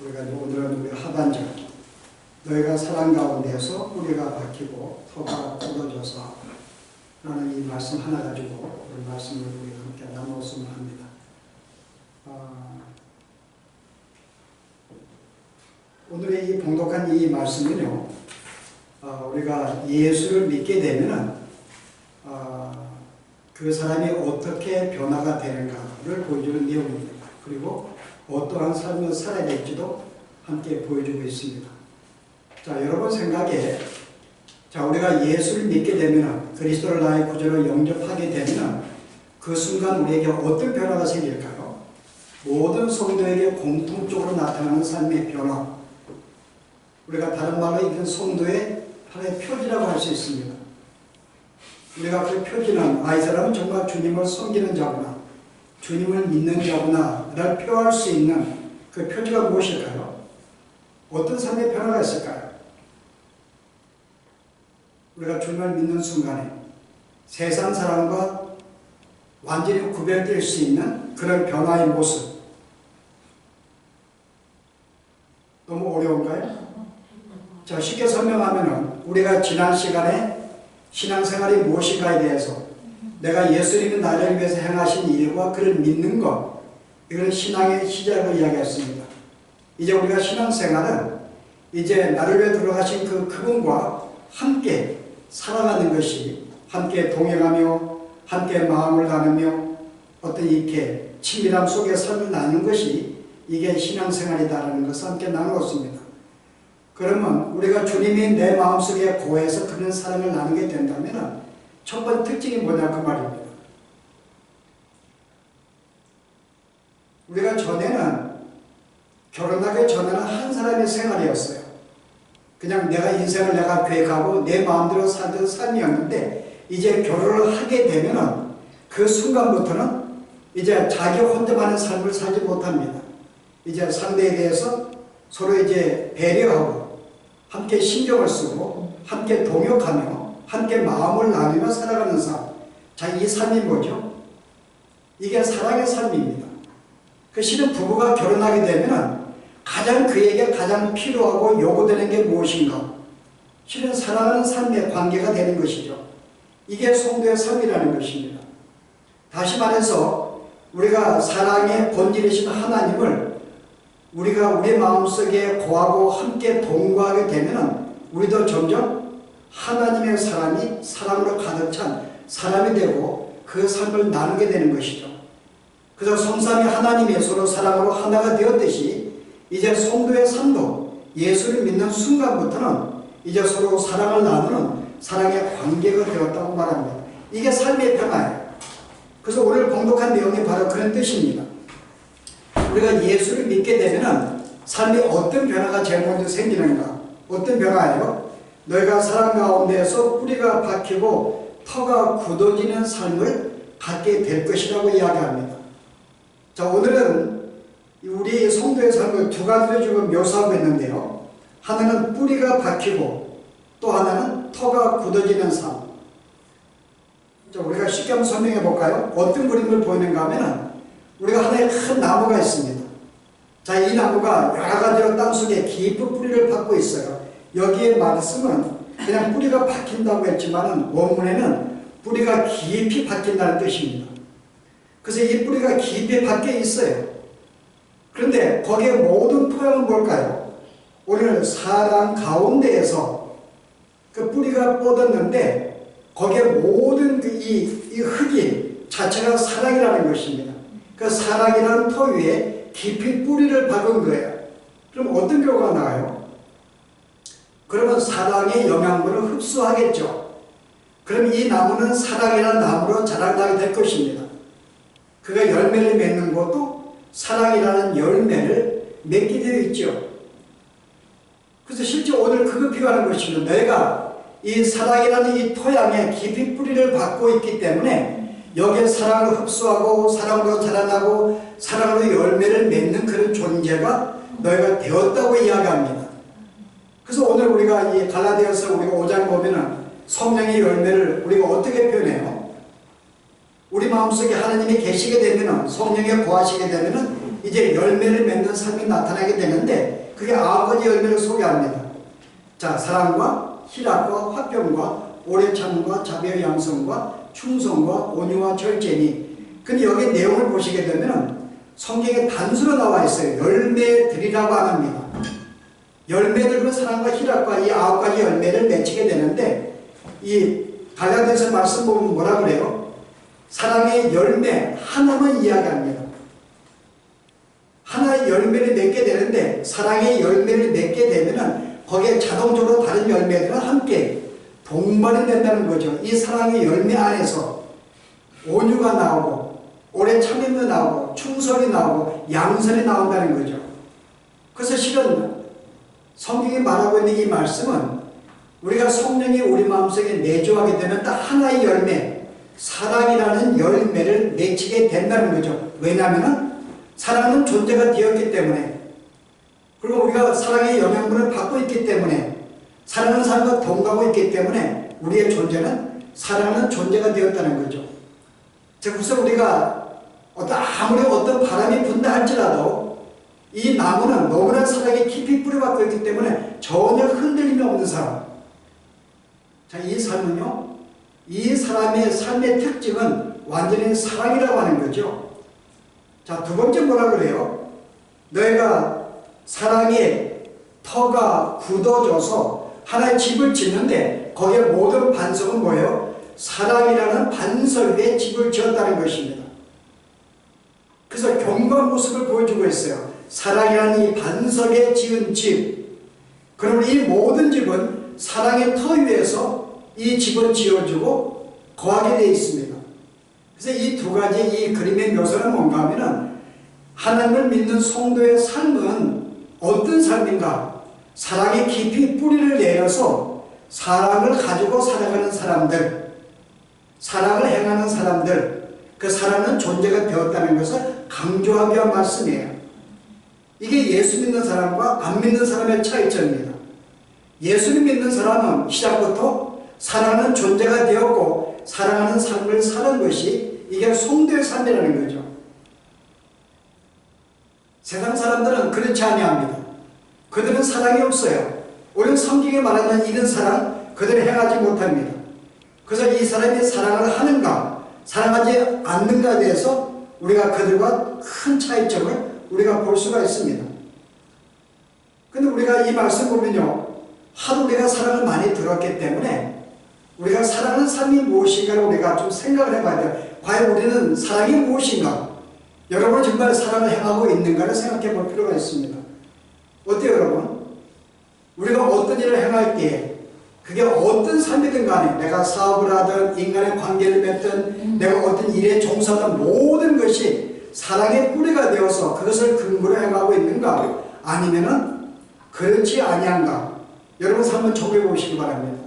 우리가 오늘은 우리 하반절 너희가 사랑 가운데서 뿌리가 박히고 터가 굳어져서 라는 이 말씀 하나 가지고 오늘 말씀을 우리가 함께 나누었으면 합니다. 오늘의 이 봉독한 이 말씀은요, 우리가 예수를 믿게 되면은 그 사람이 어떻게 변화가 되는가를 보여주는 내용입니다. 그리고 어떠한 삶을 살아야 될지도 함께 보여주고 있습니다. 자, 여러분 생각에 우리가 예수를 믿게 되면, 그리스도를 나의 구주로 영접하게 되면 그 순간 우리에게 어떤 변화가 생길까요? 모든 성도에게 공통적으로 나타나는 삶의 변화, 우리가 다른 말로 이런 성도의 하나의 표지라고 할 수 있습니다. 우리가 그 표지는 이 사람은 정말 주님을 섬기는 자구나, 주님을 믿는 자구나 를 표할 수 있는 그 표지가 무엇일까요? 어떤 삶의 변화가 있을까요? 우리가 주님을 믿는 순간에 세상 사람과 완전히 구별될 수 있는 그런 변화의 모습. 너무 어려운가요? 자, 쉽게 설명하면은 우리가 지난 시간에 신앙생활이 무엇인가에 대해서 내가 예수님이 나를 위해서 행하신 일과 그를 믿는 것, 이건 신앙의 시작을 이야기했습니다. 이제 우리가 신앙생활은 이제 나를 위해 들어가신 그분과 함께 살아가는 것이, 함께 동행하며 함께 마음을 나누며 어떤 이렇게 친밀함 속에 삶을 나누는 것이 이게 신앙생활이다라는 것을 함께 나누었습니다. 그러면 우리가 주님이 내 마음속에 거해서 그런 사랑을 나누게 된다면 첫 번째 특징이 뭐냐 그 말입니다. 우리가 전에는, 결혼하기 전에는 한 사람의 생활이었어요. 그냥 내가 인생을 내가 계획하고 내 마음대로 살던 삶이었는데, 이제 결혼을 하게 되면은 그 순간부터는 이제 자기 혼자만의 삶을 살지 못합니다. 이제 상대에 대해서 서로 이제 배려하고 함께 신경을 쓰고 함께 동역하며 함께 마음을 나누며 살아가는 삶. 자, 이 삶이 뭐죠? 이게 사랑의 삶입니다. 그 실은 부부가 결혼하게 되면 가장 그에게 가장 필요하고 요구되는 게 무엇인가? 실은 사랑하는 삶의 관계가 되는 것이죠. 이게 성도의 삶이라는 것입니다. 다시 말해서 우리가 사랑의 본질이신 하나님을 우리가 우리 마음속에 거하고 함께 동거하게 되면 우리도 점점 하나님의 사람이 사랑으로 가득 찬 사람이 되고 그 삶을 나누게 되는 것이죠. 그래서 성삼위 하나님이 서로 사랑으로 하나가 되었듯이 이제 성도의 삶도 예수를 믿는 순간부터는 이제 서로 사랑을 나누는 사랑의 관계가 되었다고 말합니다. 이게 삶의 변화예요. 그래서 오늘 봉독한 내용이 바로 그런 뜻입니다. 우리가 예수를 믿게 되면 삶이 어떤 변화가 제일 먼저 생기는가? 어떤 변화예요? 너희가 사랑 가운데에서 뿌리가 박히고 터가 굳어지는 삶을 갖게 될 것이라고 이야기합니다. 자, 오늘은 우리 성도의 삶을 두 가지로 지금 묘사하고 있는데요. 하나는 뿌리가 박히고 또 하나는 터가 굳어지는 삶. 자, 우리가 쉽게 한번 설명해 볼까요? 어떤 그림을 보이는가 하면 우리가 하나의 큰 나무가 있습니다. 자, 이 나무가 여러 가지로 땅속에 깊은 뿌리를 박고 있어요. 여기에 말씀은 그냥 뿌리가 박힌다고 했지만 원문에는 뿌리가 깊이 박힌다는 뜻입니다. 그래서 이 뿌리가 깊이 박혀 있어요. 그런데 거기에 모든 토양은 뭘까요? 오늘 사랑 가운데에서 그 뿌리가 뻗었는데 거기에 모든 이 흙이 자체가 사랑이라는 것입니다. 그 사랑이라는 토 위에 깊이 뿌리를 박은 거예요. 그럼 어떤 결과가 나와요? 그러면 사랑의 영양분을 흡수하겠죠. 그럼 이 나무는 사랑이라는 나무로 자라나게 될 것입니다. 그가 열매를 맺는 것도 사랑이라는 열매를 맺게 되어 있죠. 그래서 실제 오늘 그거 필요한 것입니다. 내가 이 사랑이라는 이 토양에 깊이 뿌리를 박고 있기 때문에 여기에 사랑을 흡수하고 사랑으로 자라나고 사랑으로 열매를 맺는 그런 존재가 너희가 되었다고 이야기합니다. 그래서 오늘 우리가 이 갈라디아서 우리가 5장 보면은 성령의 열매를 우리가 어떻게 표현해요? 우리 마음속에 하나님이 계시게 되면은, 성령에 거하시게 되면은 이제 열매를 맺는 삶이 나타나게 되는데 그게 9가지 열매를 소개합니다. 자, 사랑과 희락과 화평과 오래 참음과 자비와 양성과 충성과 온유와 절제니. 근데 여기 내용을 보시게 되면 성경에 단수로 나와 있어요. 열매들이라고 안 합니다. 열매들은 사랑과 희락과 이 9가지 열매를 맺히게 되는데 이 갈라디아서 말씀 보면 뭐라 그래요? 사랑의 열매 하나만 이야기합니다. 하나의 열매를 맺게 되는데 사랑의 열매를 맺게 되면은 거기에 자동적으로 다른 열매들은 함께 동반이 된다는 거죠. 이 사랑의 열매 안에서 온유가 나오고 오래 참음이 나오고 충성이 나오고 양선이 나온다는 거죠. 그래서 실은 성경이 말하고 있는 이 말씀은 우리가 성령이 우리 마음속에 내주하게 되면 딱 하나의 열매, 사랑이라는 열매를 맺히게 된다는 거죠. 왜냐하면 사랑은 존재가 되었기 때문에, 그리고 우리가 사랑의 영향분을 받고 있기 때문에, 사랑하는 사람과 동감하고 있기 때문에 우리의 존재는 사랑하는 존재가 되었다는 거죠. 그래서 우리가 아무리 어떤 바람이 분다 할지라도 이 나무는 너무나 사랑에 깊이 뿌려박고 있기 때문에 전혀 흔들림이 없는 사람. 자, 이 삶은요, 이 사람의 삶의 특징은 완전히 사랑이라고 하는 거죠. 자, 두 번째 뭐라 그래요? 너희가 사랑의 터가 굳어져서 하나의 집을 짓는데 거기에 모든 반석은 뭐예요? 사랑이라는 반석 위에 집을 지었다는 것입니다. 그래서 경과 모습을 보여주고 있어요. 사랑이라는 이 반석에 지은 집. 그러면 이 모든 집은 사랑의 터 위에서 이 집을 지어주고 거하게 되어 있습니다. 그래서 이 두 가지 이 그림의 묘사는 뭔가 하면은 하나님을 믿는 성도의 삶은 어떤 삶인가? 사랑에 깊이 뿌리를 내려서 사랑을 가지고 살아가는 사람들, 사랑을 행하는 사람들, 그 사랑은 존재가 되었다는 것을 강조하기 위한 말씀이에요. 이게 예수 믿는 사람과 안 믿는 사람의 차이점입니다. 예수를 믿는 사람은 시작부터 사랑하는 존재가 되었고 사랑하는 삶을 사는 것이 이게 성도의 삶이라는 거죠. 세상 사람들은 그렇지 아니합니다. 그들은 사랑이 없어요. 오히려 성경에 말하는 이런 사랑 그들은 행하지 못합니다. 그래서 이 사람이 사랑을 하는가 사랑하지 않는가에 대해서 우리가 그들과 큰 차이점을 우리가 볼 수가 있습니다. 근데 우리가 이 말씀 보면요, 하도 우리가 사랑을 많이 들었기 때문에 우리가 사랑하는 삶이 무엇인가를 우리가 좀 생각을 해봐야 돼요. 과연 우리는 사랑이 무엇인가? 여러분은 정말 사랑을 행하고 있는가를 생각해 볼 필요가 있습니다. 어때요, 여러분? 우리가 어떤 일을 행할 때 그게 어떤 삶이든 간에 내가 사업을 하든 인간의 관계를 맺든 내가 어떤 일에 종사하든 모든 것이 사랑의 뿌리가 되어서 그것을 근거로 행하고 있는가? 아니면은 그렇지 아니한가? 여러분 한번 적용해 보시기 바랍니다.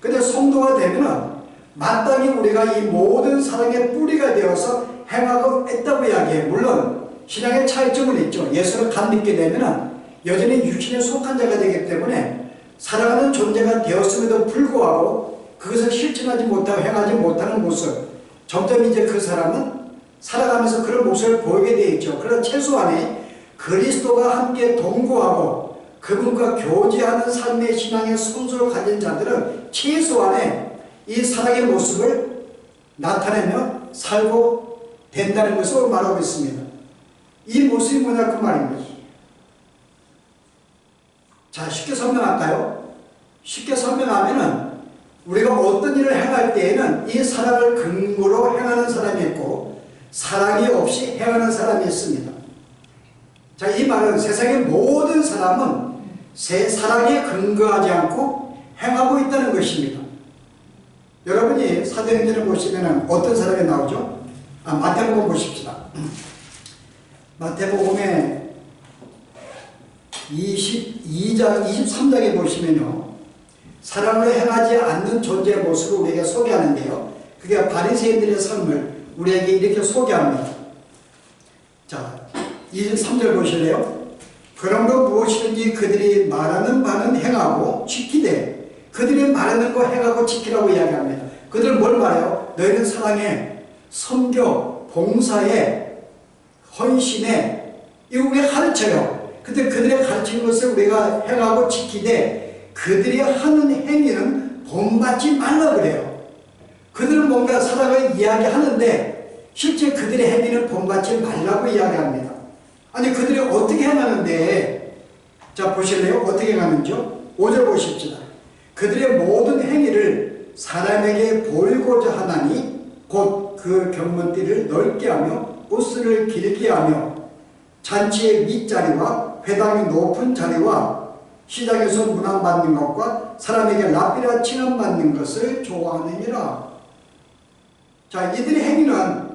근데 성도가 되면은 마땅히 우리가 이 모든 사랑의 뿌리가 되어서 행하고 있다고 이야기해요. 물론 신앙의 차이점은 있죠. 예수를 간 믿게 되면은 여전히 육신에 속한 자가 되기 때문에 사랑하는 존재가 되었음에도 불구하고 그것을 실천하지 못하고 행하지 못하는 모습, 점점 이제 그 사람은 살아가면서 그런 모습을 보이게 되어 있죠. 그러나 최소한에 그리스도가 함께 동거하고 그분과 교제하는 삶의 신앙의 성소를 가진 자들은 최소한에 이 사랑의 모습을 나타내며 살고 된다는 것을 말하고 있습니다. 이 모습이 뭐냐 그 말입니다. 자, 쉽게 설명할까요? 쉽게 설명하면은 우리가 어떤 일을 행할 때에는 이 사랑을 근거로 행하는 사람이 있고 사랑이 없이 행하는 사람이 있습니다. 자, 이 말은 세상의 모든 사람은 사랑에 근거하지 않고 행하고 있다는 것입니다. 여러분이 사도행전을 보시면 어떤 사람이 나오죠? 마태복음 보십시다. 마태복음에 22장, 23장에 보시면요, 사랑을 행하지 않는 존재의 모습을 우리에게 소개하는데요, 그게 바리새인들의 삶을 우리에게 이렇게 소개합니다. 자, 23절 보실래요? 그러므로 무엇이든지 그들이 말하는 바는 행하고 지키되, 그들이 말하는 거 행하고 지키라고 이야기합니다. 그들은 뭘 말해요? 너희는 사랑에, 섬겨, 봉사에, 헌신에, 이거 우리가 가르쳐요. 근데 그들의 가르치는 것을 우리가 행하고 지키되 그들이 하는 행위는 본받지 말라 그래요. 그들은 뭔가 사랑을 이야기하는데 실제 그들의 행위는 본받지 말라고 이야기합니다. 아니 그들이 어떻게 행하는데, 자 보실래요? 어떻게 행하는지요? 5절 보십시다. 그들의 모든 행위를 사람에게 보이고자 하나니 곧 그 경문띠를 넓게 하며 옷을 길게 하며 잔치의 윗자리와 회당의 높은 자리와 시장에서 문안받는 것과 사람에게 랍비라 칭함받는 것을 좋아하느니라. 자, 이들의 행위는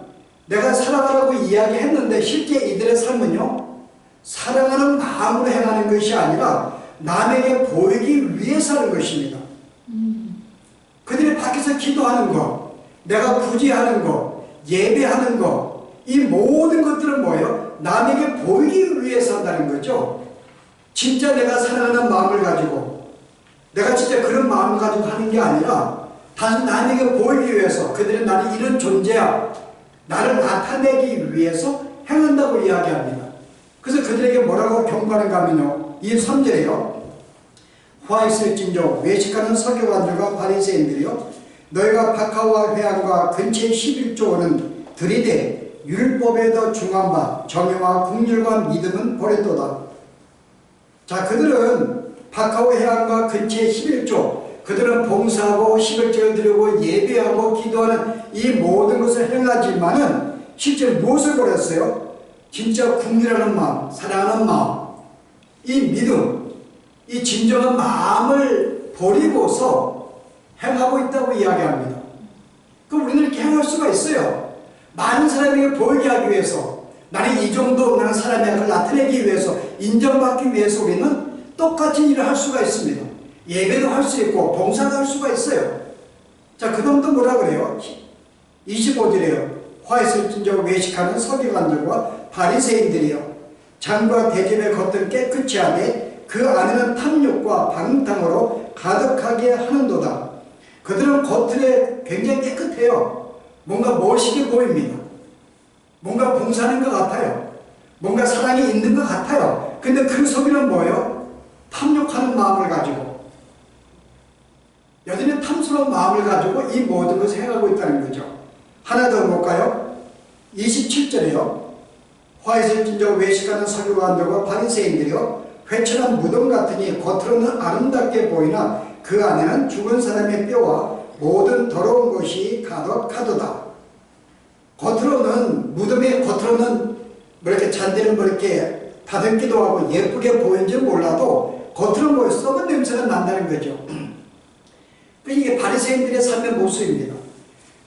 내가 사랑하라고 이야기했는데 실제 이들의 삶은요, 사랑하는 마음으로 행하는 것이 아니라 남에게 보이기 위해서 하는 것입니다. 그들이 밖에서 기도하는 것, 내가 구제하는 것, 예배하는 것, 이 모든 것들은 뭐예요? 남에게 보이기 위해서 한다는 거죠. 진짜 내가 사랑하는 마음을 가지고, 내가 진짜 그런 마음을 가지고 하는 게 아니라 단순히 남에게 보이기 위해서, 그들은 나는 이런 존재야, 나를 나타내기 위해서 행한다고 이야기합니다. 그래서 그들에게 뭐라고 경고하는가 하면요, 이 3절에요. 화 있을진저 외식하는 서기관들과 바리새인들이요, 너희가 박하와 회당과 근처의 11조는 들이대 율법에도 중한 바 정의와 국률과 믿음은 버렸도다. 자, 그들은 박하와 회당과 근처의 11조, 그들은 봉사하고 11조를 드리고 예배하고 기도하는 이 모든 것을 행하지만은 실제 무엇을 버렸어요? 진짜 국률하는 마음, 사랑하는 마음, 이 믿음, 이 진정한 마음을 버리고서 행하고 있다고 이야기합니다. 그럼 우리는 이렇게 행할 수가 있어요. 많은 사람에게 보이게 하기 위해서, 나는 이 정도 나는 사람의 악을 나타내기 위해서, 인정받기 위해서 우리는 똑같은 일을 할 수가 있습니다. 예배도 할 수 있고 봉사도 할 수가 있어요. 자, 그 놈도 뭐라 그래요? 25절이에요. 화있을진저 외식하는 서기관들과 바리새인들이요, 장과 대접의 겉은 깨끗이 하되 그 안에는 탐욕과 방탕으로 가득하게 하는도다. 그들은 겉으로 굉장히 깨끗해요. 뭔가 멋있게 보입니다. 뭔가 봉사하는 것 같아요. 뭔가 사랑이 있는 것 같아요. 근데 그 속에는 뭐예요? 탐욕하는 마음을 가지고, 여전히 탐스러운 마음을 가지고 이 모든 것을 행하고 있다는 거죠. 하나 더 볼까요? 27절에요. 화있을진저 외식하는 서기관들과 바리새인들이요, 회천한 무덤 같으니 겉으로는 아름답게 보이나 그 안에는 죽은 사람의 뼈와 모든 더러운 것이 가득하도다. 겉으로는, 무덤의 겉으로는 뭐 이렇게 잔디를 뭐 이렇게 다듬기도 하고 예쁘게 보이는지 몰라도 겉으로는 뭐 썩은 냄새가 난다는 거죠. 이게 바리새인들의 삶의 모습입니다.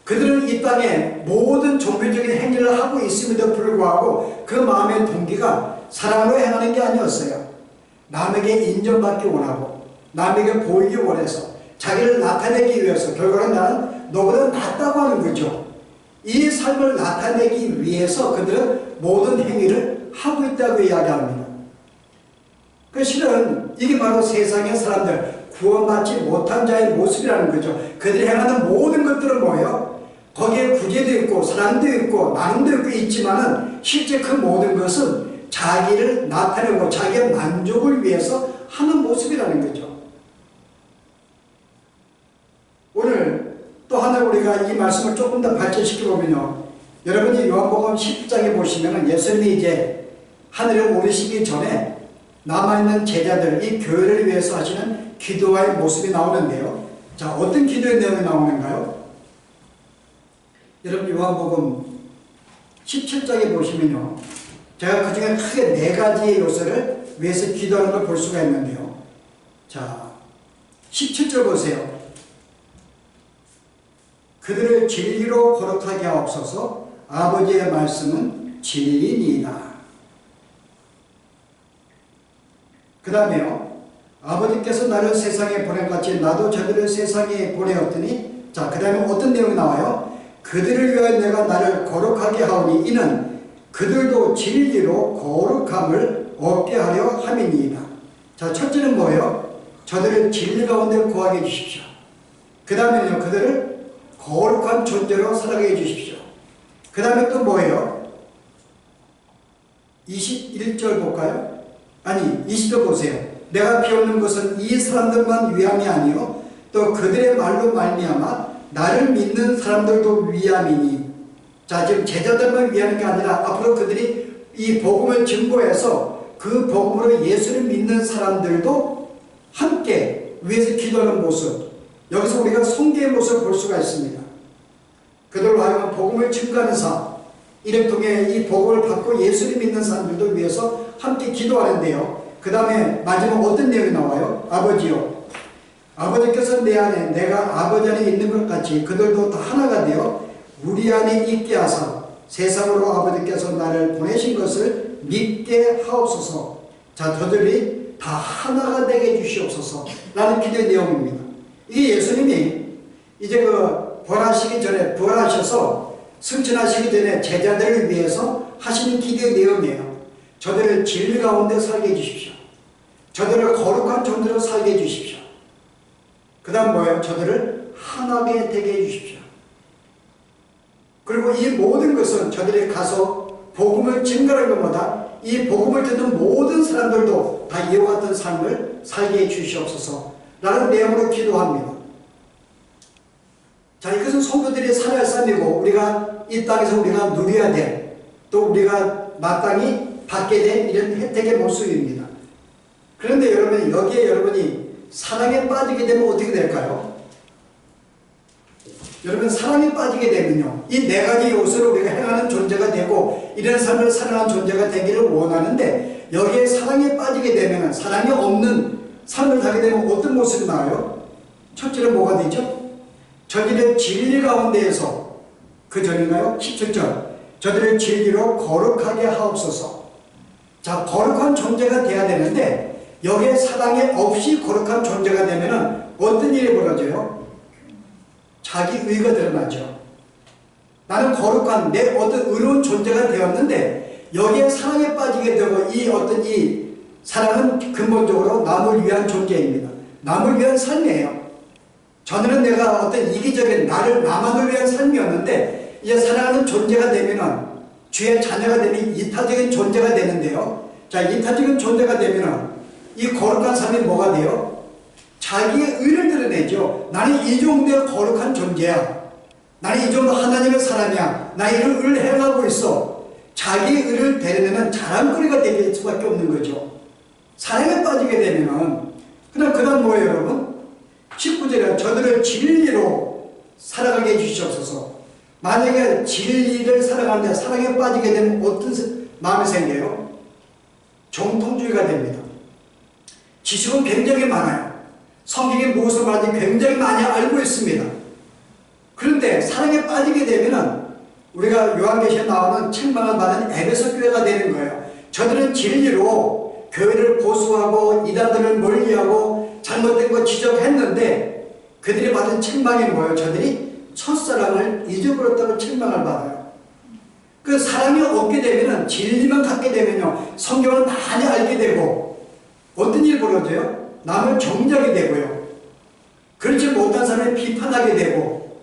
그들은 이 땅에 모든 종교적인 행위를 하고 있음에도 불구하고 그 마음의 동기가 사랑으로 행하는 게 아니었어요. 남에게 인정받기 원하고 남에게 보이기 원해서 자기를 나타내기 위해서, 결과는 나는 너보다 낫다고 하는 거죠. 이 삶을 나타내기 위해서 그들은 모든 행위를 하고 있다고 이야기합니다. 그 실은 이게 바로 세상의 사람들, 구원받지 못한 자의 모습이라는 거죠. 그들이 행하는 모든 것들은 뭐예요? 거기에 구제도 있고 사랑도 있고 나눔도 있고 있지만은 실제 그 모든 것은 자기를 나타내고 자기의 만족을 위해서 하는 모습이라는 거죠. 오늘 또 하나 우리가 이 말씀을 조금 더 발전시켜 보면요, 여러분이 요한복음 10장에 보시면은 예수님이 이제 하늘에 오르시기 전에 남아있는 제자들, 이 교회를 위해서 하시는 기도와의 모습이 나오는데요. 자, 어떤 기도의 내용이 나오는가요? 여러분 요한복음 17장에 보시면요, 제가 그 중에 크게 4가지의 요소를 위해서 기도하는 걸 볼 수가 있는데요. 자, 17절 보세요. 그들을 진리로 거룩하게 하옵소서. 아버지의 말씀은 진리니이다. 그 다음에요, 아버지께서 나를 세상에 보낸같이 나도 저들을 세상에 보내었더니, 자, 그 다음에 어떤 내용이 나와요? 그들을 위하여 내가 나를 거룩하게 하오니 이는 그들도 진리로 거룩함을 얻게 하려 함이니이다. 자, 첫째는 뭐예요? 저들을 진리 가운데 거하게 해주십시오. 그 다음에는요, 그들을 거룩한 존재로 살아가게 해주십시오. 그 다음에 또 뭐예요? 21절 볼까요? 아니 20절 보세요. 내가 비웃는 것은 이 사람들만 위함이 아니요 또 그들의 말로 말미암아 나를 믿는 사람들도 위함이니. 자, 지금 제자들만 위하는 게 아니라 앞으로 그들이 이 복음을 증거해서 그 복음으로 예수를 믿는 사람들도 함께 위해서 기도하는 모습, 여기서 우리가 성계의 모습을 볼 수가 있습니다. 그들로 하여금 복음을 증거하는 삶, 이를 통해 이 복음을 받고 예수를 믿는 사람들도 위해서 함께 기도하는데요. 그 다음에 마지막 어떤 내용이 나와요? 아버지요, 아버지께서 내 안에 내가 아버지 안에 있는 것 같이 그들도 다 하나가 되어 우리 안에 있게 하사 세상으로 아버지께서 나를 보내신 것을 믿게 하옵소서. 자, 저들이 다 하나가 되게 해주시옵소서 라는 기도의 내용입니다. 이게 예수님이 이제 그 부활하시기 전에, 부활하셔서 승천하시기 전에 제자들을 위해서 하시는 기도의 내용이에요. 저들을 진리 가운데 살게 해주십시오. 저들을 거룩한 존재로 살게 해주십시오. 그 다음 뭐예요? 저들을 하나게 되게 해주십시오. 그리고 이 모든 것은 저들이 가서 복음을 증거하는 것보다 이 복음을 듣는 모든 사람들도 다 이와 같은 삶을 살게 해 주시옵소서 라는 내용으로 기도합니다. 자, 이것은 성도들이 살아야 할 삶이고 우리가 이 땅에서 우리가 누려야 될, 또 우리가 마땅히 받게 된 이런 혜택의 모습입니다. 그런데 여러분, 여기에 여러분이 사랑에 빠지게 되면 어떻게 될까요? 여러분, 사랑에 빠지게 되면요, 이 네 가지 요소를 우리가 행하는 존재가 되고 이런 삶을 살아가는 존재가 되기를 원하는데, 여기에 사랑에 빠지게 되면, 사랑이 없는 삶을 살게 되면 어떤 모습이 나와요? 첫째는 뭐가 되죠? 저들의 진리 가운데에서, 그 전인가요? 17절, 저들의 진리로 거룩하게 하옵소서. 자, 거룩한 존재가 돼야 되는데 여기에 사랑이 없이 거룩한 존재가 되면 어떤 일이 벌어져요? 자기 의가 드러나죠. 나는 거룩한 내 어떤 의로운 존재가 되었는데 여기에 사랑에 빠지게 되고, 이 어떤 이 사랑은 근본적으로 남을 위한 존재입니다. 남을 위한 삶이에요. 전에는 내가 어떤 이기적인 나만을 위한 삶이었는데 이제 사랑하는 존재가 되면은, 주의 자녀가 되면 이타적인 존재가 되는데요. 자, 이타적인 존재가 되면은 이 거룩한 삶이 뭐가 돼요? 자기의 의를 드러내죠. 나는 이 정도의 거룩한 존재야. 나는 이 정도 하나님의 사람이야. 나 이런 의를 행하고 있어. 자기의 의를 드러내는 자랑거리가 될 수밖에 없는 거죠. 사랑에 빠지게 되면은, 그 다음 뭐예요, 여러분? 19절에 저들을 진리로 살아가게 해주시옵소서. 만약에 진리를 살아가는데 사랑에 빠지게 되면 어떤 마음이 생겨요? 정통주의가 됩니다. 지식은 굉장히 많아요. 성경의 무엇을 말하는지 굉장히 많이 알고 있습니다. 그런데 사랑에 빠지게 되면 우리가 요한계시에 나오는 책망을 받은 에베소 교회가 되는 거예요. 저들은 진리로 교회를 보수하고 이단들을 멀리하고 잘못된 거 지적했는데 그들이 받은 책망이 뭐예요? 저들이 첫사랑을 잊어버렸다고 책망을 받아요. 그 사랑이 없게 되면, 진리만 갖게 되면요, 성경을 많이 알게 되고 어떤 일이 벌어져요? 남을 정죄하게 되고요, 그렇지 못한 사람을 비판하게 되고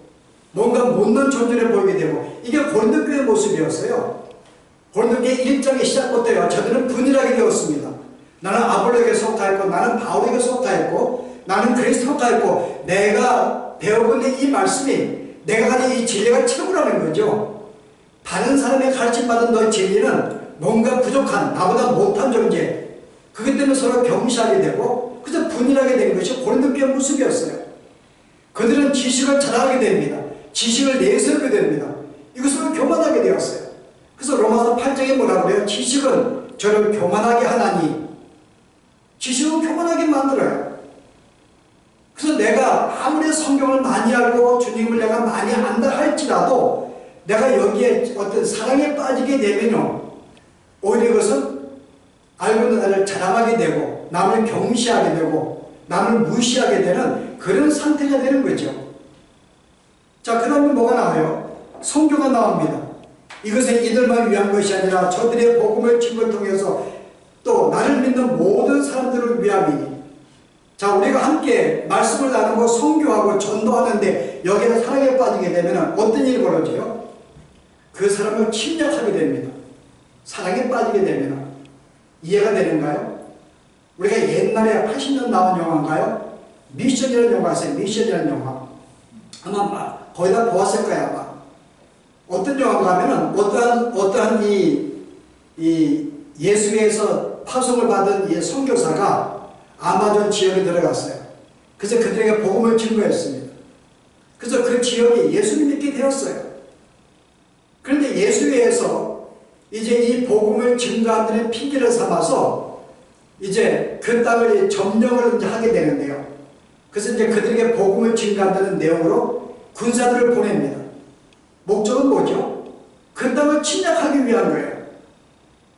뭔가 못난 존재를 보이게 되고, 이게 고린도 교회의 모습이었어요. 고린도 교회 1장의 시작부터요, 저들은 분열하게 되었습니다. 나는 아볼로에게 속하였고, 나는 바울에게 속하였고, 나는 그리스도에 속하였고, 내가 배워본 이 말씀이, 내가 가진 이 진리가 최고라는 거죠. 다른 사람의 가르침받은 너의 진리는 뭔가 부족한, 나보다 못한 존재, 그것 때문에 서로 경시하게 되고 그래서 분열하게 된 것이 고린도 교회의 모습이었어요. 그들은 지식을 자랑하게 됩니다. 지식을 내세우게 됩니다. 이것으로 교만하게 되었어요. 그래서 로마서 8장에 뭐라고 그래요? 지식은 저를 교만하게 하나니, 지식은 교만하게 만들어요. 그래서 내가 아무리 성경을 많이 알고 주님을 내가 많이 안다 할지라도 내가 여기에 어떤 사랑에 빠지게 되면요, 오히려 이것은 알고 있는 나를 자랑하게 되고 남을 경시하게 되고 남을 무시하게 되는 그런 상태가 되는 거죠. 자, 그 다음에 뭐가 나와요? 성교가 나옵니다. 이것은 이들만 위한 것이 아니라 저들의 복음을 증거를 통해서 또 나를 믿는 모든 사람들을 위함이니. 자, 우리가 함께 말씀을 나누고 성교하고 전도하는데 여기에 사랑에 빠지게 되면 어떤 일이 벌어져요? 그 사람을 침략하게 됩니다. 사랑에 빠지게 되면 이해가 되는가요? 우리가 옛날에 80년 나온 영화인가요? 미션이라는 영화 있어요. 미션이라는 영화. 아마 거의 다 보았을 거야, 아마. 어떤 영화인가 하면은 어떠한 이 예수에서 파송을 받은 이 선교사가 아마존 지역에 들어갔어요. 그래서 그들에게 복음을 증거했습니다. 그래서 그 지역이 예수를 믿게 되었어요. 그런데 예수에서 이제 이 복음을 증거한 데는 핑계를 삼아서 이제 그 땅을 점령을 이제 하게 되는데요. 그래서 이제 그들에게 복음을 증거한다는 내용으로 군사들을 보냅니다. 목적은 뭐죠? 그 땅을 침략하기 위한 거예요.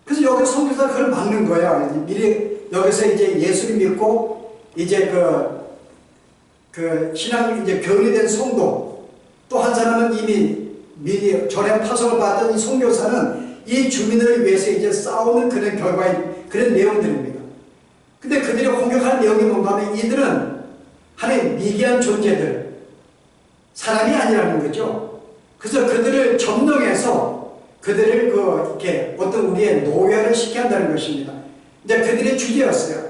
그래서 여기 선교사가 그걸 막는 거예요. 미리 여기서 이제 예수를 믿고 이제 그 신앙 이제 교훈이 된 성도, 또 한 사람은 이미 미리 전에 파송을 받던 이 선교사는 이 주민을 위해서 이제 싸우는 그런 결과인 그런 내용들입니다. 근데 그들이 공격할 내용이 뭔가 하면 이들은 하나의 미개한 존재들, 사람이 아니라는 거죠. 그래서 그들을 점령해서 그들을 이렇게 어떤 우리의 노예를 시켜야 한다는 것입니다. 이제 그들의 주제였어요.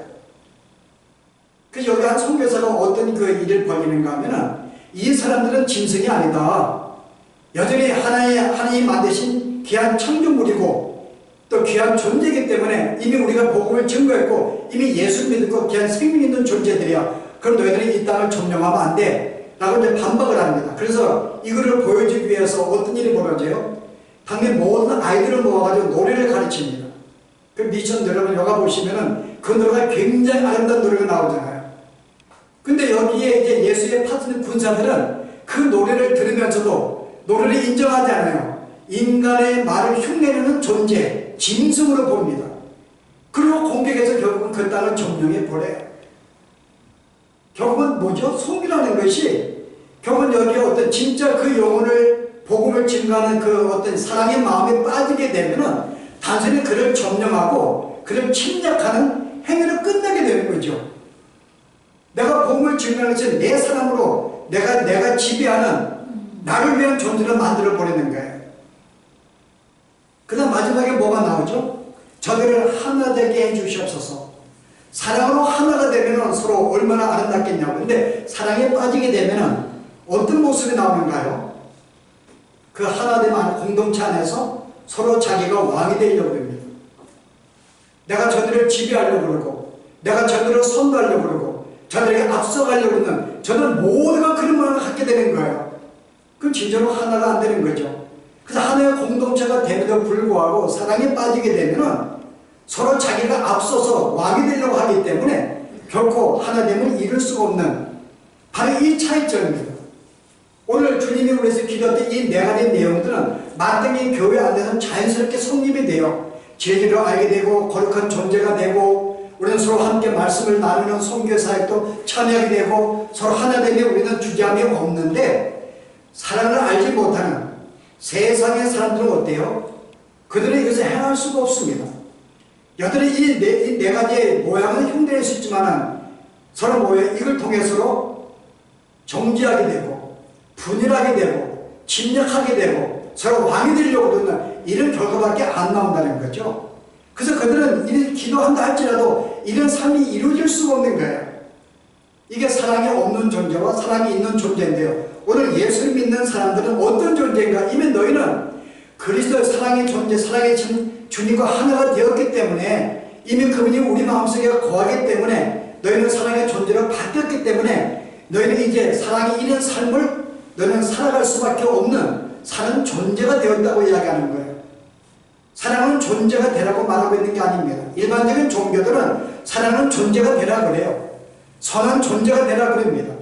그래서 여기 한 선교사가 어떤 그 일을 벌이는가 하면은 이 사람들은 짐승이 아니다. 여전히 하나님이 만드신 귀한 창조물이고 또 귀한 존재이기 때문에 이미 우리가 복음을 증거했고 이미 예수를 믿고 귀한 생명 있는 존재들이야. 그럼 너희들이 이 땅을 점령하면 안 돼. 라고 이제 반박을 합니다. 그래서 이거를 보여주기 위해서 어떤 일이 벌어져요? 당연히 모든 아이들을 모아가지고 노래를 가르칩니다. 그 미션 여러분 여가 보시면은 그 노래가 굉장히 아름다운 노래가 나오잖아요. 근데 여기에 이제 예수의 파트너 군사들은 그 노래를 들으면서도 노래를 인정하지 않아요. 인간의 말을 흉내내는 존재, 짐승으로 봅니다. 그리고 공격해서 결국은 그 땅을 점령해 버려요. 결국은 뭐죠? 속이라는 것이 결국은 여기에 어떤 진짜 그 영혼을 복음을 증거하는 그 어떤 사랑의 마음에 빠지게 되면은 단순히 그를 점령하고 그를 침략하는 행위를 끝내게 되는 거죠. 내가 복음을 증거하는 것은 내 사람으로 내가 지배하는 나를 위한 존재를 만들어 버리는 거예요. 그 다음 마지막에 뭐가 나오죠? 저들을 하나 되게 해주시옵소서. 사랑으로 하나가 되면 서로 얼마나 아름답겠냐고. 근데 사랑에 빠지게 되면 어떤 모습이 나오는가요? 그 하나됨 공동체 안에서 서로 자기가 왕이 되려고 합니다. 내가 저들을 지배하려고 그러고 내가 저들을 선도하려고 그러고 저들에게 앞서가려고 하는 저들 모두가 그런 마음을 갖게 되는 거예요. 그럼 진짜로 하나가 안 되는 거죠. 그래서 하나의 공동체가 됨에도 불구하고 사랑에 빠지게 되면 서로 자기가 앞서서 왕이 되려고 하기 때문에 결코 하나됨을 이룰 수가 없는 바로 이 차이점입니다. 오늘 주님이 우리에서 기도할 때 이 네 가지 내용들은 만땅의 교회 안에서 자연스럽게 성립이 돼요. 진리를 알게 되고 거룩한 존재가 되고 우리는 서로 함께 말씀을 나누는 선교사역도 참여하게 되고 서로 하나됨에 우리는 주저함이 없는데 사랑을 알지 못하는 세상의 사람들은 어때요? 그들은 이것을 행할 수가 없습니다. 여전히 이 네 가지의 모양은 흉내낼 수 있지만 서로 뭐예요? 이걸 통해 서로 정죄하게 되고 분열하게 되고 침략하게 되고 서로 왕이 되려고 드는 이런 결과밖에 안 나온다는 거죠. 그래서 그들은 이렇게 기도한다 할지라도 이런 삶이 이루어질 수가 없는 거예요. 이게 사랑이 없는 존재와 사랑이 있는 존재인데요. 오늘 예수를 믿는 사람들은 어떤 존재인가? 이미 너희는 그리스도의 사랑의 존재, 사랑의 주님과 하나가 되었기 때문에 이미 그분이 우리 마음속에 거하기 때문에 너희는 사랑의 존재로 바뀌었기 때문에 너희는 이제 사랑이 있는 삶을 너희는 살아갈 수밖에 없는 사는 존재가 되었다고 이야기하는 거예요. 사랑하는 존재가 되라고 말하고 있는 게 아닙니다. 일반적인 종교들은 사랑하는 존재가 되라 그래요. 선한 존재가 되라 그럽니다.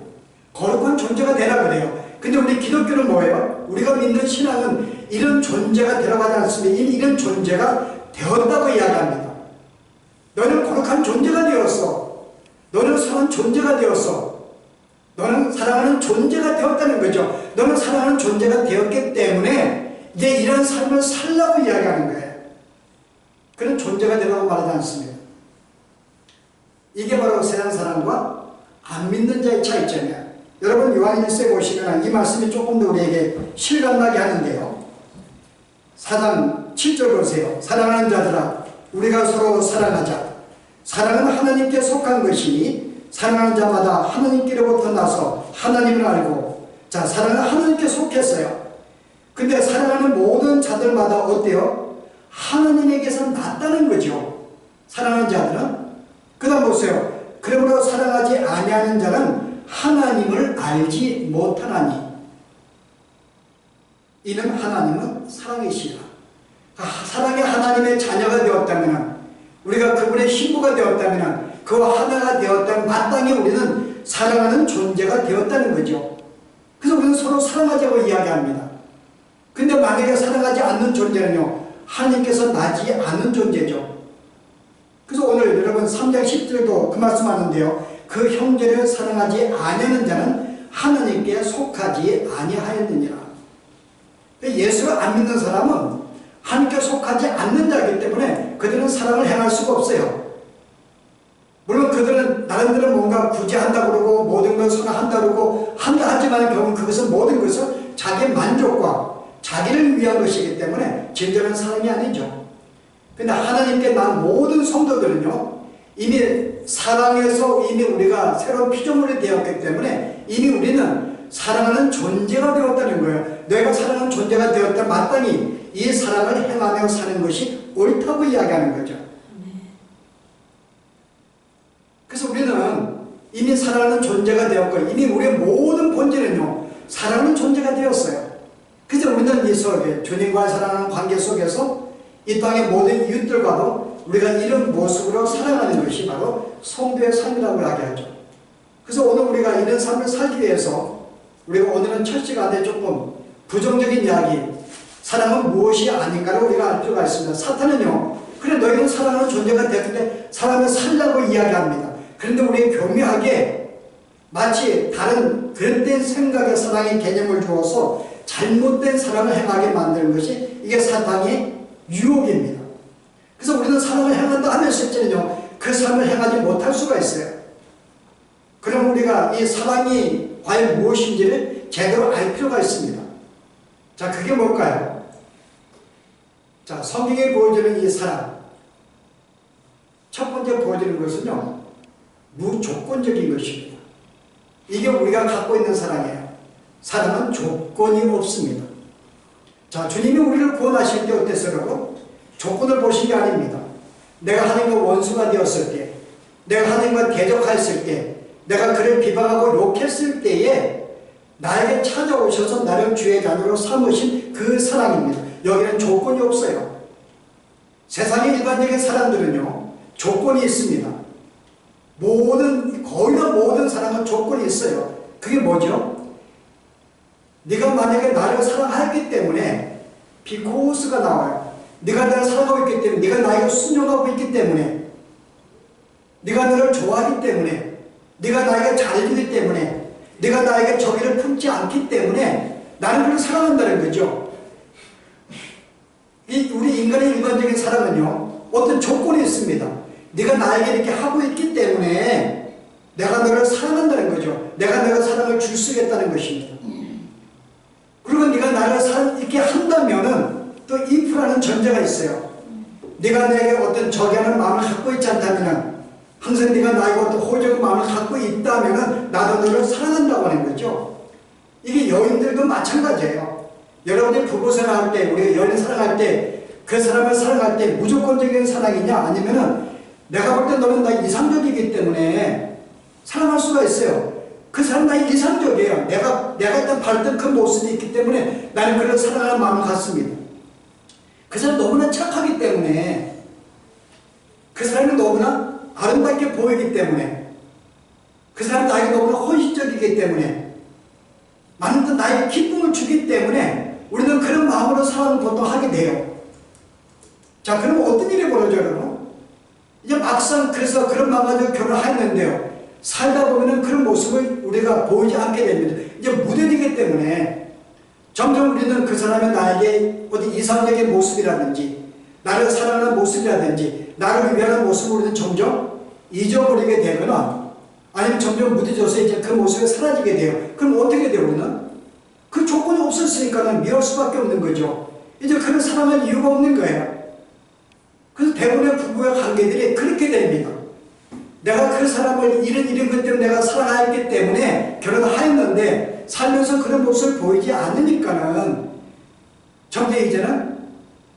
거룩한 존재가 되라 그래요. 근데 우리 기독교는 뭐예요? 우리가 믿는 신앙은 이런 존재가 되라고 하지 않습니다. 이런 존재가 되었다고 이야기합니다. 너는 거룩한 존재가 되었어. 너는 선한 존재가 되었어. 너는 사랑하는 존재가 되었다는 거죠. 너는 사랑하는 존재가 되었기 때문에 이제 이런 삶을 살라고 이야기하는 거예요. 그런 존재가 되라고 말하지 않습니다. 이게 바로 세상 사람과 안 믿는 자의 차이점이에요. 여러분 요한 1세 보시면 이 말씀이 조금 더 우리에게 실감나게 하는데요. 4장 7절 보세요. 사랑하는 자들아 우리가 서로 사랑하자. 사랑은 하나님께 속한 것이니 사랑하는 자마다 하나님께로부터 나서 하나님을 알고, 자, 사랑은 하나님께 속했어요. 근데 사랑하는 모든 자들마다 어때요? 하나님에게서 낫다는 거죠. 사랑하는 자들은. 그 다음 보세요. 그러므로 사랑하지 아니하는 자는 하나님을 알지 못하나니 이는 하나님은 사랑이시라. 사랑의 하나님의 자녀가 되었다면, 우리가 그분의 신부가 되었다면, 그와 하나가 되었다면 마땅히 우리는 사랑하는 존재가 되었다는 거죠. 그래서 우리는 서로 사랑하자고 이야기합니다. 근데 만약에 사랑하지 않는 존재는요, 하나님께서 나지 않은 존재죠. 그래서 오늘 여러분 3장 10절도 그 말씀하는데요. 그 형제를 사랑하지 아니하는 자는 하나님께 속하지 아니하였느니라. 예수를 안 믿는 사람은 하나님께 속하지 않는 자이기 때문에 그들은 사랑을 행할 수가 없어요. 물론 그들은 나름대로 뭔가 구제한다고 그러고 모든 걸 선화한다고 그러고 한다 하지만 결국 그것은 모든 것을 자기 만족과 자기를 위한 것이기 때문에 진정한 사랑이 아니죠. 근데 하나님께 난 모든 성도들은요, 이미 사랑에서 이미 우리가 새로운 피조물이 되었기 때문에 이미 우리는 사랑하는 존재가 되었다는 거예요. 내가 사랑하는 존재가 되었다면 마땅히 이 사랑을 행하며 사는 것이 옳다고 이야기하는 거죠. 그래서 우리는 이미 사랑하는 존재가 되었고 이미 우리의 모든 본질은요, 사랑하는 존재가 되었어요. 그래서 우리는 이 속에 주님과의 사랑하는 관계 속에서 이 땅의 모든 이웃들과도 우리가 이런 모습으로 살아가는 것이 바로 성도의 삶이라고 이야기하죠. 그래서 오늘 우리가 이런 삶을 살기 위해서 우리가 오늘은 첫 시간에 조금 부정적인 이야기, 사랑은 무엇이 아닌가를 우리가 알 필요가 있습니다. 사탄은요, 그래 너희는 사랑하는 존재가 되는데 사랑을 살라고 이야기합니다. 그런데 우리 교묘하게 마치 다른 그릇된 생각의 사랑의 개념을 주어서 잘못된 사랑을 행하게 만드는 것이 이게 사탄의 유혹입니다. 그래서 우리는 사랑을 행한다 하면 실제는요, 그 사랑을 행하지 못할 수가 있어요. 그럼 우리가 이 사랑이 과연 무엇인지를 제대로 알 필요가 있습니다. 자, 그게 뭘까요? 자, 성경에 보여주는 이 사랑, 첫 번째 보여주는 것은요, 무조건적인 것입니다. 이게 우리가 갖고 있는 사랑이에요. 사랑은 조건이 없습니다. 자, 주님이 우리를 구원하실 때 어땠어요, 여러분? 조건을 보신 게 아닙니다. 내가 하나님과 원수가 되었을 때, 내가 하나님과 대적했을 때, 내가 그를 비방하고 욕했을 때에 나에게 찾아오셔서 나를 주의 자녀로 삼으신 그 사랑입니다. 여기는 조건이 없어요. 세상의 일반적인 사람들은요, 조건이 있습니다. 거의 다 모든 사랑은 조건이 있어요. 그게 뭐죠? 네가 만약에 나를 사랑하기 때문에 비코스가 나와요. 네가 나를 사랑하고 있기 때문에, 네가 나에게 순종하고 있기 때문에, 네가 나를 좋아하기 때문에, 네가 나에게 잘해주기 때문에, 네가 나에게 저기를 품지 않기 때문에 나는 그를 사랑한다는 거죠. 우리 인간의 일반적인 사랑은요, 어떤 조건이 있습니다. 네가 나에게 이렇게 하고 있기 때문에 내가 너를 사랑한다는 거죠. 내가 너의 사랑을 줄 수 있겠다는 것입니다. 그리고 네가 나를 이렇게 한다면은 또 if라는 전제가 있어요. 네가 내게 어떤 저기하는 마음을 갖고 있지 않다면은, 항상 네가 나에게 어떤 호적인 마음을 갖고 있다면은 나도 너를 사랑한다고 하는 거죠. 이게 여인들도 마찬가지예요. 여러분들 부부 생활할 때, 우리가 연인 사랑할 때, 그 사람을 사랑할 때 무조건적인 사랑이냐, 아니면은 내가 볼 때 너는 나 이상적이기 때문에 사랑할 수가 있어요. 그 사람 나 이상적이에요. 내가 일단 봤던 그 모습이 있기 때문에 나는 그를 사랑하는 마음을 갖습니다. 그 사람이 너무나 착하기 때문에, 그 사람이 너무나 아름답게 보이기 때문에, 그 사람이 나에게 너무나 헌신적이기 때문에, 많은 나에게 기쁨을 주기 때문에 우리는 그런 마음으로 사랑을 보통 하게 돼요. 자, 그럼 어떤 일이 벌어져요, 여러분? 이제 막상 그래서 그런 마음 가지고 결혼했는데요, 살다 보면은 그런 모습을 우리가 보이지 않게 됩니다. 이제 무뎌지기 때문에 점점 우리는 그 사람이 나에게 어디 이상적인 모습이라든지, 나를 사랑하는 모습이라든지, 나를 위하는 모습을 우리는 점점 잊어버리게 되거나, 아니면 점점 무뎌져서 이제 그 모습이 사라지게 돼요. 그럼 어떻게 돼요, 우리는? 그 조건이 없었으니까는 미울 수밖에 없는 거죠. 이제 그를 사랑할 이유가 없는 거예요. 그래서 대부분의 부부의 관계들이 그렇게 됩니다. 내가 그 사람을 이런 것 때문에 내가 사랑했기 때문에 결혼을 하였는데 살면서 그런 모습을 보이지 않으니까는 점점 이제는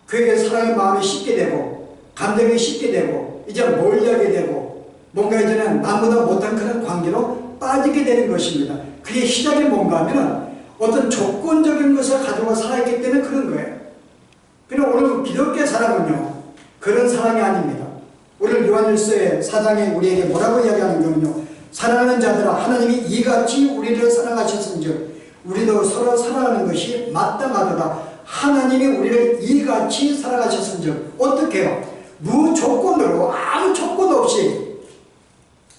그에게 사랑의 마음이 식게 되고 감정이 식게 되고 이제 몰려하게 되고 뭔가 이제는 남보다 못한 그런 관계로 빠지게 되는 것입니다. 그게 시작이 뭔가 하면 어떤 조건적인 것을 가지고 살아있기 때문에 그런 거예요. 그러나 오늘 기독교의 사랑은요 그런 사랑이 아닙니다. 오늘 요한일서의 4장에 우리에게 뭐라고 이야기하는 거면요, 사랑하는 자들아 하나님이 이같이 우리를 사랑하셨은즉 우리도 서로 사랑하는 것이 마땅하도다. 하나님이 우리를 이같이 사랑하셨은즉 어떻게 해요? 무조건으로 아무 조건 없이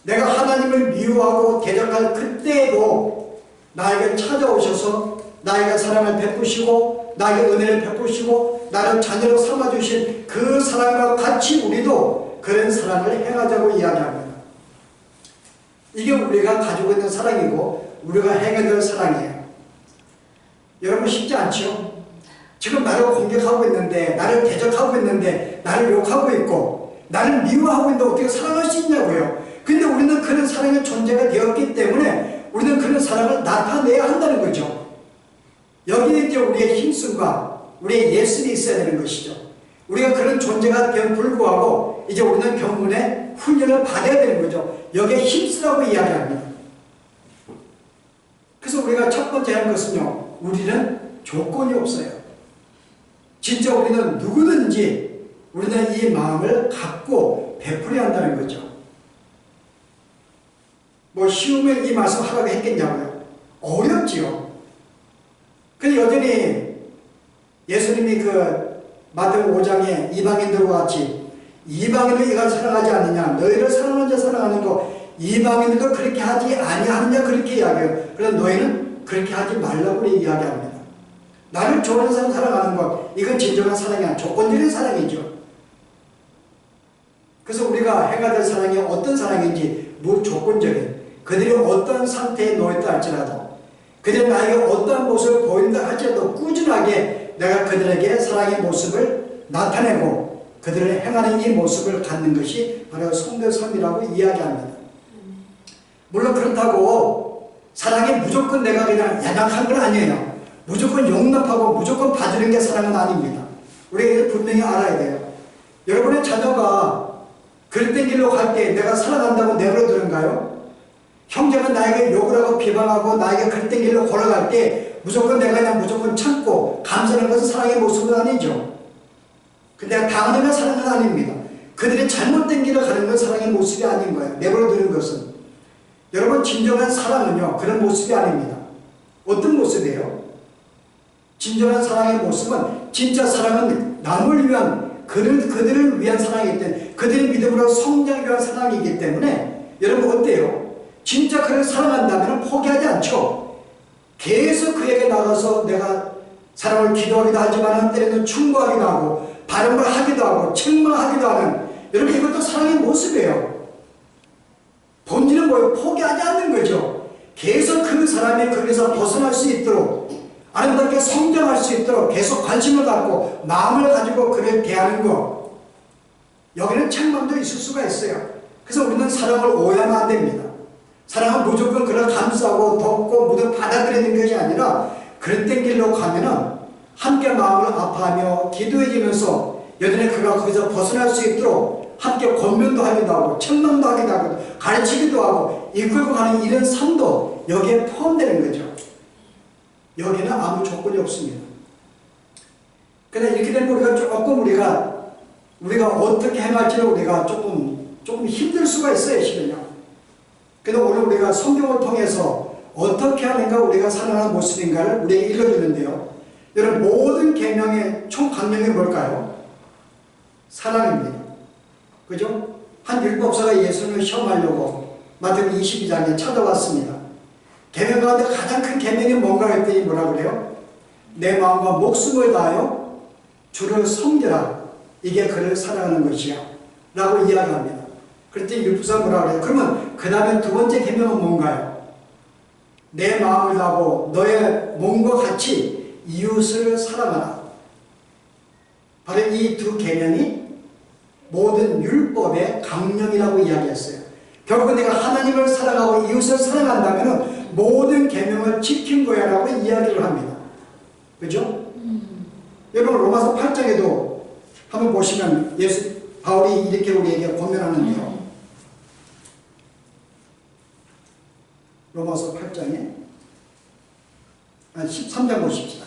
내가 하나님을 미워하고 대적할 그때에도 나에게 찾아오셔서 나에게 사랑을 베푸시고 나에게 은혜를 베푸시고 나를 자녀로 삼아주신 그 사랑과 같이 우리도 그런 사랑을 행하자고 이야기합니다. 이게 우리가 가지고 있는 사랑이고 우리가 행해야 될 사랑이에요. 여러분 쉽지 않죠? 지금 나를 공격하고 있는데 나를 대적하고 있는데 나를 욕하고 있고 나를 미워하고 있는데 어떻게 사랑할 수 있냐고요. 근데 우리는 그런 사랑의 존재가 되었기 때문에 우리는 그런 사랑을 나타내야 한다는 거죠. 여기에 이제 우리의 힘씀과 우리의 예술이 있어야 되는 것이죠. 우리가 그런 존재가 되면 불구하고 이제 우리는 병문에 훈련을 받아야 되는 거죠. 여기에 힘쓰라고 이야기합니다. 그래서 우리가 첫 번째 할 것은요, 우리는 조건이 없어요. 진짜 우리는 누구든지 우리는 이 마음을 갖고 베풀어야 한다는 거죠. 뭐 쉬우면 이 말씀 하라고 했겠냐고요? 어렵지요. 근데 여전히 예수님이 그 마태복음 5장에 이방인들과 같이 이방인을 이가 사랑하지 않느냐, 너희를 사랑하는 자 사랑하는 거 이방인들도 그렇게 하지 아니하느냐 그렇게 이야기해요. 그래서 너희는 그렇게 하지 말라고 이야기합니다. 나를 좋아하는 사람 사랑하는 것, 이건 진정한 사랑이 아니라 조건적인 사랑이죠. 그래서 우리가 행해야 될 사랑이 어떤 사랑인지 무조건적인, 그들이 어떤 상태에 놓였다 할지라도 그들이 나에게 어떤 모습을 보인다 할지라도 꾸준하게 내가 그들에게 사랑의 모습을 나타내고 그들을 행하는 이 모습을 갖는 것이 바로 성도의 삶이라고 이야기합니다. 물론 그렇다고 사랑이 무조건 내가 그냥 야당한 건 아니에요. 무조건 용납하고 무조건 봐주는 게 사랑은 아닙니다. 우리가 분명히 알아야 돼요. 여러분의 자녀가 그릇된 길로 갈 때 내가 사랑한다고 내버려두는가요? 형제가 나에게 욕을 하고 비방하고 나에게 그릇된 길로 걸어갈 때 무조건 내가 그냥 무조건 참고 감사하는 것은 사랑의 모습은 아니죠. 근데 당하는 건 사랑은 아닙니다. 그들이 잘못된 길을 가는 건 사랑의 모습이 아닌 거예요. 내버려두는 것은. 여러분 진정한 사랑은요 그런 모습이 아닙니다. 어떤 모습이에요? 진정한 사랑의 모습은, 진짜 사랑은 남을 위한 그들을 위한 사랑이기 때문에, 그들의 믿음으로 성장을 위한 사랑이기 때문에 여러분 어때요? 진짜 그를 사랑한다면 포기하지 않죠. 계속 그에게 나가서 내가 사랑을 기도하기도 하지만 때로는 충고하기도 하고 바른 말 하기도 하고 책망하기도 하는, 여러분 이것도 사랑의 모습이에요. 본질은 뭐예요? 포기하지 않는 거죠. 계속 그 사람이 거기서 벗어날 수 있도록, 아름답게 성장할 수 있도록 계속 관심을 갖고 마음을 가지고 그를 대하는 것. 여기는 책망도 있을 수가 있어요. 그래서 우리는 사랑을 오해하면 안 됩니다. 사랑은 무조건 그를 감싸고 덮고 모두 받아들이는 것이 아니라 그릇된 길로 가면은 함께 마음을 아파하며 기도해지면서 여전히 그가 거기서 벗어날 수 있도록 함께 권면도 하기도 하고 책망도 하기도 하고 가르치기도 하고 이끌고 가는 이런 삶도 여기에 포함되는 거죠. 여기는 아무 조건이 없습니다. 그러나 이렇게 되면 우리가 조금 우리가 어떻게 행할지를 우리가 조금 힘들 수가 있어요, 실은요. 그래서 오늘 우리가 성경을 통해서 어떻게 하는가 우리가 살아가는 모습인가를 우리에게 읽어주는데요. 여러분 모든 계명의 총 강령이 뭘까요? 사랑입니다. 그죠? 한 율법사가 예수님을 시험하려고 마태복음 22장에 찾아왔습니다. 계명 가운데 가장 큰 계명이 뭔가 했더니 뭐라 그래요? 내 마음과 목숨을 다하여 주를 섬기라. 이게 그를 사랑하는 것이야 라고 이야기합니다. 그랬더니 율법사가 뭐라 그래요? 그러면 그 다음에 두 번째 계명은 뭔가요? 내 마음을 다하고 너의 몸과 같이 이웃을 사랑하라. 바로 이 두 계명이 모든 율법의 강령이라고 이야기했어요. 결국 내가 하나님을 사랑하고 이웃을 사랑한다면 모든 계명을 지킨 거야 라고 이야기를 합니다. 그죠? 여러분 로마서 8장에도 한번 보시면 바울이 이렇게 우리에게 권면하는데요. 로마서 8장에 13장 보십시다.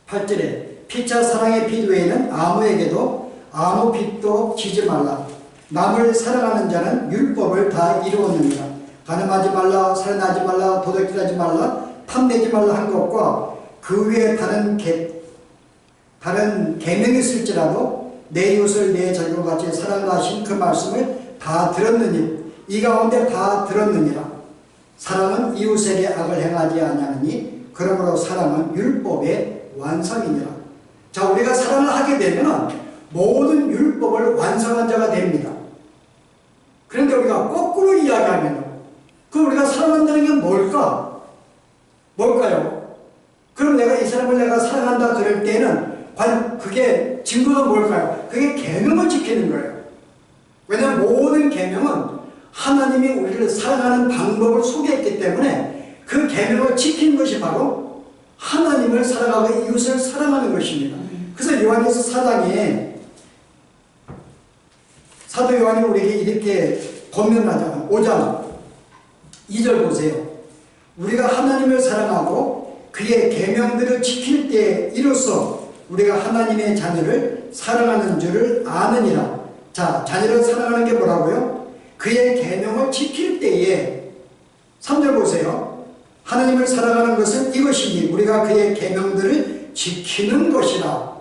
8절에 피차 사랑의 빛 외에는 아무에게도 아무 빛도 지지 말라. 남을 사랑하는 자는 율법을 다 이루었느니라. 간음하지 말라, 살인하지 말라, 도둑질하지 말라, 탐내지 말라 한 것과 그 위에 다른 계명이 있을지라도 내 이웃을 내 자신과 같이 사랑하신 그 말씀을 다 들었느니 이 가운데 다 들었느니라. 사랑은 이웃에게 악을 행하지 아니하느니 그러므로 사랑은 율법의 완성이니라. 자, 우리가 사랑을 하게 되면 모든 율법을 완성한 자가 됩니다. 그런데 우리가 거꾸로 이야기하면 우리가 사랑한다는 게 뭘까요? 그럼 내가 이 사람을 내가 사랑한다 그럴 때는 과연 그게 증거가 뭘까요? 그게 계명을 지키는 거예요. 왜냐하면 모든 계명은 하나님이 우리를 사랑하는 방법을 소개했기 때문에 그 계명을 지키는 것이 바로 하나님을 사랑하고 이웃을 사랑하는 것입니다. 그래서 요한일서 4장에 사도 요한이 우리에게 이렇게 권면하잖아요. 5장 2절 보세요. 우리가 하나님을 사랑하고 그의 계명들을 지킬 때 이로써 우리가 하나님의 자녀를 사랑하는 줄을 아느니라. 자, 자녀를 사랑하는 게 뭐라고요? 그의 계명을 지킬 때에 3절 보세요. 하나님을 사랑하는 것은 이것이니 우리가 그의 계명들을 지키는 것이라.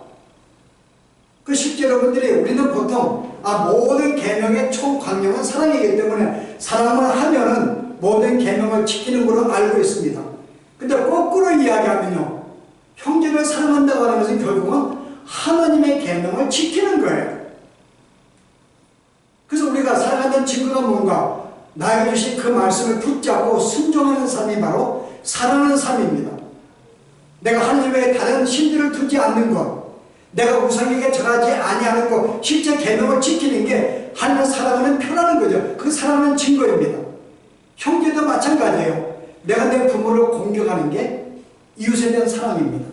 실제 여러분들이 우리는 보통 모든 계명의 총강령은 사랑이기 때문에 사랑을 하면은 모든 계명을 지키는 걸로 알고 있습니다. 근데 거꾸로 이야기하면요, 형제를 사랑한다고 하는 것은 결국은 하나님의 계명을 지키는 거예요. 그래서 우리가 사랑한다는 증거가 뭔가? 나에게 주신 그 말씀을 붙잡고 순종하는 삶이 바로 사랑하는 삶입니다. 내가 하나님 외에 다른 신들을 두지 않는 것, 내가 우상에게 절하지 아니하는 것, 실제 계명을 지키는 게 하나님을 사랑하는 표라는 거죠. 그 사랑하는 증거입니다. 형제도 마찬가지예요. 내가 내 부모를 공경하는 게 이웃에 대한 사랑입니다.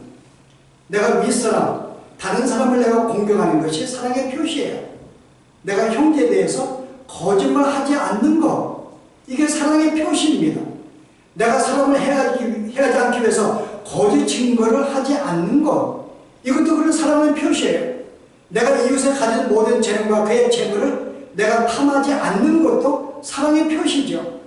내가 윗사람, 다른 사람을 내가 공경하는 것이 사랑의 표시예요. 내가 형제에 대해서 거짓말하지 않는 것, 이게 사랑의 표시입니다. 내가 사람을 해하지 않기 위해서 거짓 증거를 하지 않는 것, 이것도 그런 사랑의 표시예요. 내가 이웃에 가진 모든 재능과 그의 재물을 내가 탐하지 않는 것도 사랑의 표시죠.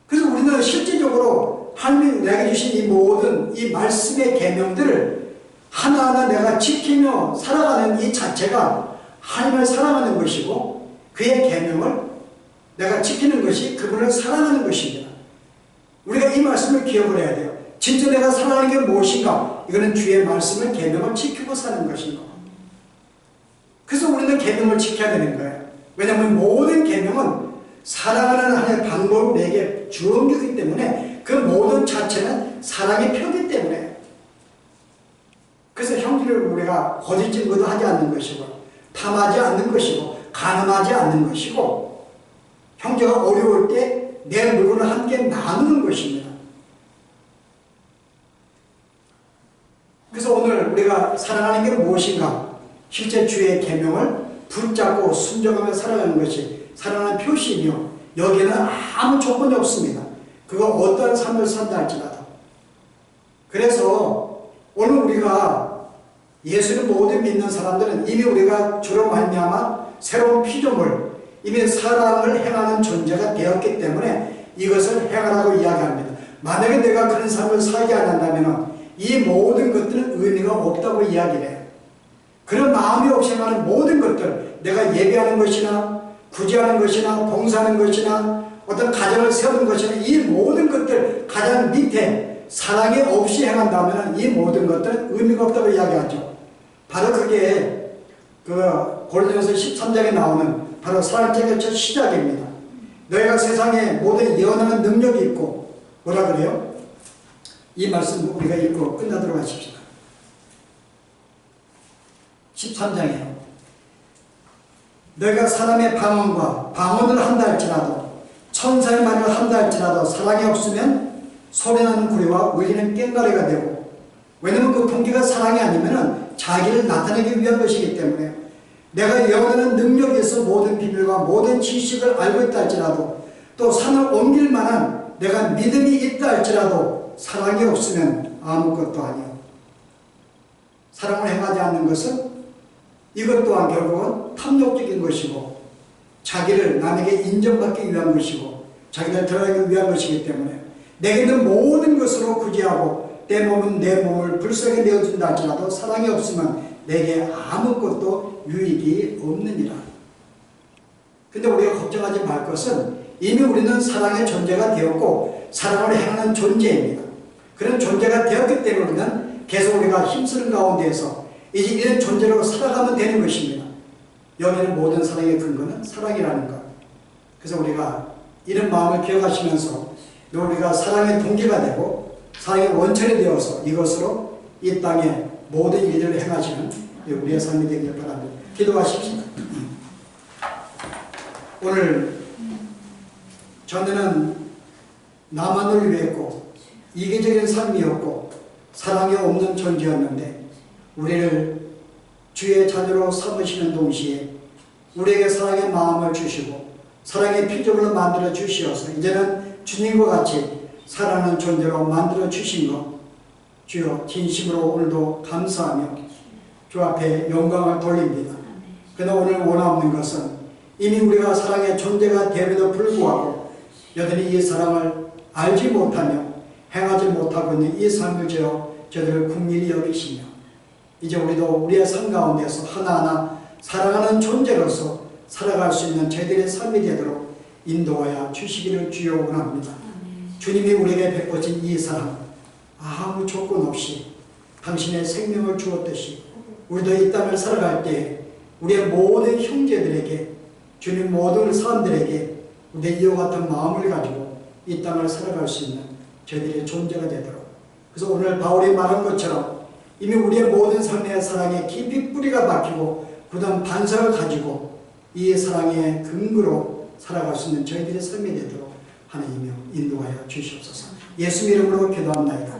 그래서 우리는 실질적으로 하나님이 내게 주신 이 모든 이 말씀의 계명들을 하나하나 내가 지키며 살아가는 이 자체가 하나님을 사랑하는 것이고 그의 계명을 내가 지키는 것이 그분을 사랑하는 것입니다. 우리가 이 말씀을 기억을 해야 돼요. 진짜 내가 사랑하는 게 무엇인가? 이거는 주의 말씀을 계명을 지키고 사는 것인가. 그래서 우리는 계명을 지켜야 되는 거예요. 왜냐하면 모든 계명은 사랑하는 하나님의 방법을 내게 주은 거기 때문에 그 모든 자체는 사랑의 표기 때문에. 그래서 형제를 우리가 거짓 증거도 하지 않는 것이고 탐하지 않는 것이고 간음하지 않는 것이고 형제가 어려울 때 내 물건을 함께 나누는 것입니다. 그래서 오늘 우리가 사랑하는 게 무엇인가? 실제 주의 계명을 붙잡고 순종하며 살아가는 것이 사랑하는 표시이며 여기에는 아무 조건이 없습니다. 그거 어떠한 삶을 산다 할지라도. 그래서 오늘 우리가 예수를 모두 믿는 사람들은 이미 우리가 주로 말미암아 새로운 피조물, 이미 사랑을 행하는 존재가 되었기 때문에 이것을 행하라고 이야기합니다. 만약에 내가 그런 삶을 살지 않는다면 이 모든 것들은 의미가 없다고 이야기를 해요. 그런 마음이 없이 하는 모든 것들, 내가 예배하는 것이나 구제하는 것이나 봉사하는 것이나 어떤 가정을 세우는 것이나 이 모든 것들 가장 밑에 사랑이 없이 행한다면 이 모든 것들은 의미가 없다고 이야기하죠. 바로 그게 고린도전서 13장에 나오는 바로 사랑책의 첫 시작입니다. 너희가 세상에 모든 예언하는 능력이 있고 뭐라 그래요? 이 말씀 우리가 읽고 끝나도록 하십시다. 13장이에요. 너희가 사람의 방언과 방언을 한다 할지라도 천사의 말을 한다 할지라도 사랑이 없으면 소리나는 구리와 울리는 꽹과리가 되고, 왜냐면 그 통기가 사랑이 아니면 자기를 나타내기 위한 것이기 때문에 내가 영원한 능력이 있어 모든 비밀과 모든 지식을 알고 있다 할지라도 또 산을 옮길 만한 내가 믿음이 있다 할지라도 사랑이 없으면 아무것도 아니요. 사랑을 행하지 않는 것은 이것 또한 결국은 탐욕적인 것이고 자기를 남에게 인정받기 위한 것이고 자기를 드러내기 위한 것이기 때문에 내게 있는 모든 것으로 구제하고 내 몸은 내 몸을 불쌍하게 내어준다 할지라도 사랑이 없으면 내게 아무것도 유익이 없느니라. 근데 우리가 걱정하지 말 것은 이미 우리는 사랑의 존재가 되었고 사랑을 행하는 존재입니다. 그런 존재가 되었기 때문에 우리는 계속 우리가 힘쓰는 가운데에서 이제 이런 존재로 살아가면 되는 것입니다. 여기는 모든 사랑의 근거는 사랑이라는 것. 그래서 우리가 이런 마음을 기억하시면서 우리가 사랑의 동기가 되고 사랑의 원천이 되어서 이것으로 이 땅에 모든 일들을 행하시는 우리의 삶이 되길 바랍니다. 기도하십시오. 오늘 전에는 나만을 위했고 이기적인 삶이었고 사랑이 없는 존재였는데 우리를 주의 자녀로 삼으시는 동시에 우리에게 사랑의 마음을 주시고 사랑의 피조물로 만들어 주시어서 이제는 주님과 같이 사랑하는 존재로 만들어 주신 것 주여 진심으로 오늘도 감사하며 주 앞에 영광을 돌립니다. 그러나 오늘 원하는 것은 이미 우리가 사랑의 존재가 됨에도 불구하고 여전히 이 사랑을 알지 못하며 행하지 못하고 있는 이 삶을 저들을 국민이 여기시며 이제 우리도 우리의 삶 가운데서 하나하나 사랑하는 존재로서 살아갈 수 있는 저희들의 삶이 되도록 인도하여 주시기를 주여 원합니다. 주님이 우리에게 베푸신 이 사랑 아무 조건 없이 당신의 생명을 주었듯이 우리도 이 땅을 살아갈 때 우리의 모든 형제들에게 주님 모든 사람들에게 우리의 이와 같은 마음을 가지고 이 땅을 살아갈 수 있는 저희들의 존재가 되도록 그래서 오늘 바울이 말한 것처럼 이미 우리의 모든 삶의 사랑에 깊이 뿌리가 박히고 굳은 반석을 가지고 이 사랑의 근거로 살아갈 수 있는 저희들의 삶이 되도록 하나님이여 인도하여 주시옵소서. 예수 이름으로 기도합니다.